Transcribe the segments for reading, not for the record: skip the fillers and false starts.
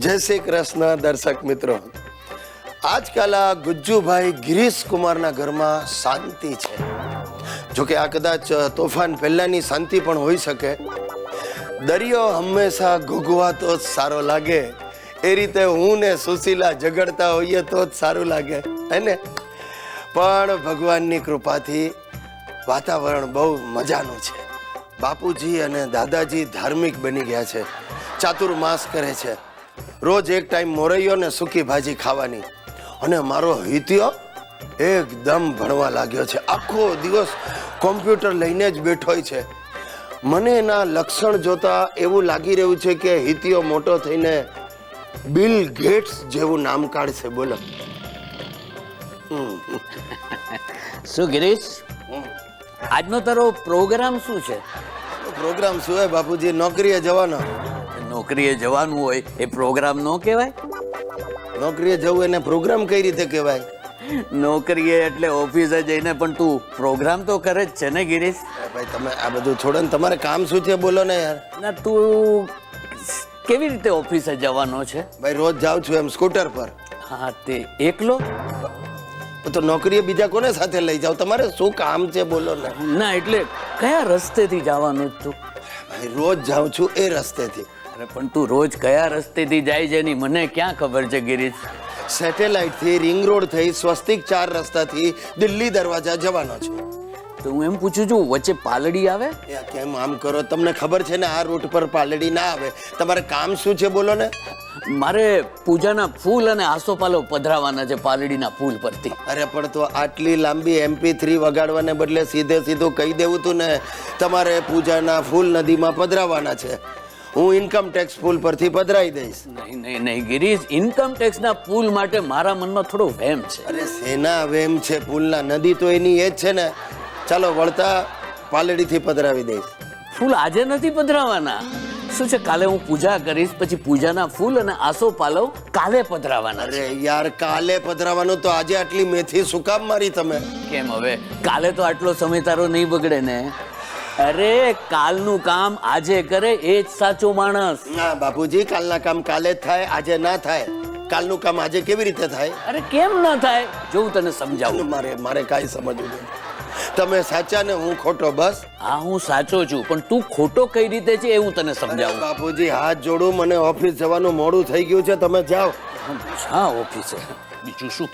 જય શ્રી કૃષ્ણ દર્શક મિત્રો. આજકાલ આ ગુજ્જુભાઈ ગિરીશ કુમારના ઘરમાં શાંતિ છે. જોકે આ કદાચ તોફાન પહેલાની શાંતિ પણ હોઈ શકે. દરિયો હંમેશા ઘૂઘવાતો જ સારો લાગે, એ રીતે હું ને સુશીલા ઝઘડતા હોઈએ તો જ સારું લાગે હે ને. પણ ભગવાનની કૃપાથી વાતાવરણ બહુ મજાનું છે. બાપુજી અને દાદાજી ધાર્મિક બની ગયા છે, ચાતુર્માસ કરે છે. રોજ એક ટાઈમ મોરૈયો ને સૂકી ભાજી ખાવાની. અને મારો હિતિયો એકદમ ભણવા લાગ્યો છે. આખો દિવસ કોમ્પ્યુટર લઈને જ બેઠો છે. મને એના લક્ષણ જોતા એવું લાગી રહ્યું છે કે હિતિયો મોટો થઈને બિલ ગેટ્સ જેવું નામ કાઢશે. બોલો શું ગિરીશ, આજનો તારો પ્રોગ્રામ શું છે? પ્રોગ્રામ શું હોય બાપુજી, નોકરીએ જવાનો. નોકરીએ જવાનું હોય એ પ્રોગ્રામ ન કહેવાય? નોકરીએ જવું એને પ્રોગ્રામ કઈ રીતે કહેવાય? નોકરીએ એટલે ઓફિસે જઈને પણ તું પ્રોગ્રામ તો કરે જ છે ને ગિરીશ? ભાઈ તમે આ બધું છોડો ને, તમારે કામ શું છે બોલો ને યાર. ના, તું કેવી રીતે ઓફિસે જવાનો છે? ભાઈ રોજ જાઉં છું એમ સ્કૂટર પર. હા, તે એકલો? તો નોકરીએ બીજા કોને સાથે લઈ જાવ? તમારે શું કામ છે બોલો ને. ના, એટલે કયા રસ્તેથી જવાનું તું? ભાઈ રોજ જાઉં છું એ રસ્તેથી. અરે પણ તું રોજ કયા રસ્તેથી જાય છે એની મને ક્યાં ખબર છે ગિરીશ? સેટેલાઇટ થી, રિંગ રોડ થઈ, સ્વસ્તિક 4 રસ્તાથી દિલ્હી દરવાજા જવાનો છું. તો હું એમ પૂછું છું, વચ્ચે પાલડી આવે? કેમ આમ કરો? તમને ખબર છે ને આ રૂટ પર પાલડી ના આવે. તમારે કામ શું છે બોલો ને. મારે પૂજાના ફૂલ અને આસોપાલો પધરાવાના છે પાલડીના ફૂલ પરથી. અરે પણ તો આટલી લાંબી MP3 વગાડવાને બદલે સીધું કહી દેવું તું ને, તમારે પૂજાના ફૂલ નદીમાં પધરાવાના છે. હું ઇન્કમ ટેક્સ પુલ પરથી પધરાઈ દઈશ. નહીં ગિરીશ, ઇન્કમ ટેક્સ ના પુલ માટે મારા મનમાં થોડો વહેમ છે. અરે સેના વેમ છે પુલના? નદી તો એની એ જ છે ને. ચાલો વળતા પાલડીથી પધરાવી દઈશ. ફૂલ આજે નથી પધરાવાના. શું છે, કાલે હું પૂજા કરીશ, પછી પૂજાના ફૂલ અને આસોપાલવ કાલે પધરાવાના. અરે યાર, કાલે પધરાવાનું તો આજે આટલી મેથી શું કામ મારી તમે? કેમ હવે કાલે તો આટલો સમય તારો નહીં બગડે ને? અરે કાલનું કામ આજે કરે એ જ સાચો માણસ. ના બાપુજી, કાલના કામ કાલે જ થાય, આજે ના થાય. કાલનું કામ આજે કેવી રીતે થાય? અરે કેમ ના થાય, જો હું તને સમજાવું. મારે કાંઈ સમજવું નહીં. તમે સાચા ને હું ખોટો, બસ. હા, હું સાચો છું, પણ તું ખોટો કઈ રીતે છે એ હું તને સમજાવું. બાપુજી હાથ જોડું, મને ઓફિસ જવાનું મોડું થઈ ગયું છે, તમે જાઓ. હા, ઓફિસે બીજું શું.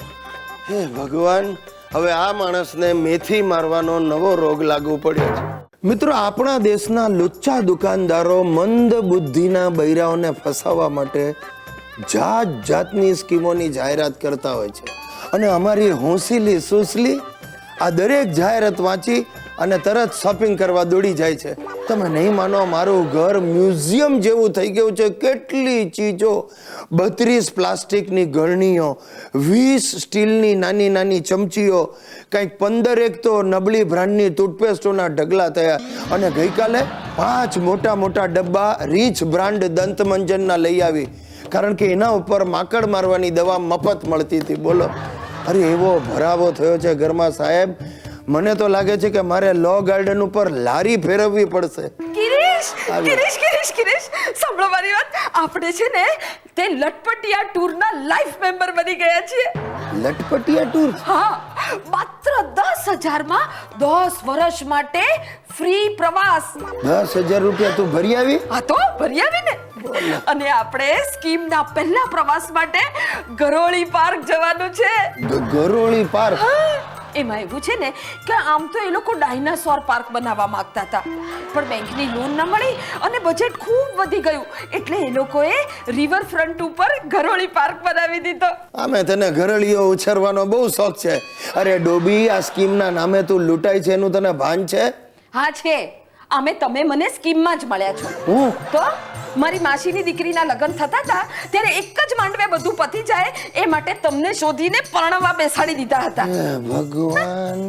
હે ભગવાન, હવે આ માણસને મેથી મારવાનો નવો રોગ લાગુ પડ્યો છે. મિત્રો, આપણા દેશના લુચ્ચા દુકાનદારો મંદ બુદ્ધિના બૈરાઓને ફસાવવા માટે જાત જાતની સ્કીમોની જાહેરાત કરતા હોય છે. અને અમારી હોંસીલી સુસલી આ દરેક જાહેરાત વાંચી અને તરત શોપિંગ કરવા દોડી જાય છે. તમે નહીં માનો, મારું ઘર મ્યુઝિયમ જેવું થઈ ગયું છે. કેટલી ચીજો, 32 પ્લાસ્ટિકની ગળણીઓ, 20 સ્ટીલની નાની નાની ચમચીઓ, કંઈક 15 તો નબળી બ્રાન્ડની ટૂથપેસ્ટોના ઢગલા થયા. અને ગઈકાલે 5 મોટા મોટા ડબ્બા રીચ બ્રાન્ડ દંતમંજનના લઈ આવી, કારણ કે એના ઉપર માકડ મારવાની દવા મફત મળતી હતી. બોલો, અરે એવો ભરાવો થયો છે ઘરમાં સાહેબ. મને તો લાગે છે કે મારે લો ગાર્ડન ઉપર લારી ફેરવવી પડશે. ગિરીશ, સાંભળો મારી વાત. આપણે છે ને તે લટપટિયા ટૂરના લાઈફ મેમ્બર બની ગયા છીએ. લટપટિયા ટૂર? હા, માત્ર 10,000 માં 10 વર્ષ માટે ફ્રી પ્રવાસ. 10,000 રૂપિયા તું ભરી આવી? હા તો ભરી આવી ને. અને આપણે સ્કીમના પહેલા પ્રવાસ માટે ગરોળી પાર્ક જવાનું છે. ગરોળી પાર્ક? એમાં એવું છે ને કે આમ તો એ લોકો ડાયનાસોર પાર્ક બનાવવા માંગતા હતા, પણ બેંકની લોન ન મળી અને બજેટ ખૂબ વધી ગયું, એટલે એ લોકોએ રિવરફ્રન્ટ ઉપર ગરોળી પાર્ક બનાવી દીધો. આમે તને ગરળીઓ ઉછેરવાનો બહુ શોખ છે. અરે ડોબી, આ સ્કીમના નામે તું લૂંટાય છે એનું તને ભાન છે? હા છે. તમે મને સ્કીમમાં જ મળ્યા છો. હું તો મારી માસીની દીકરીના લગ્ન થતા હતા ત્યારે એક જ માંડવે બધું પતી જાય એ માટે તમને શોધીને પરણવા બેસાડી દીધા હતા. ભગવાન,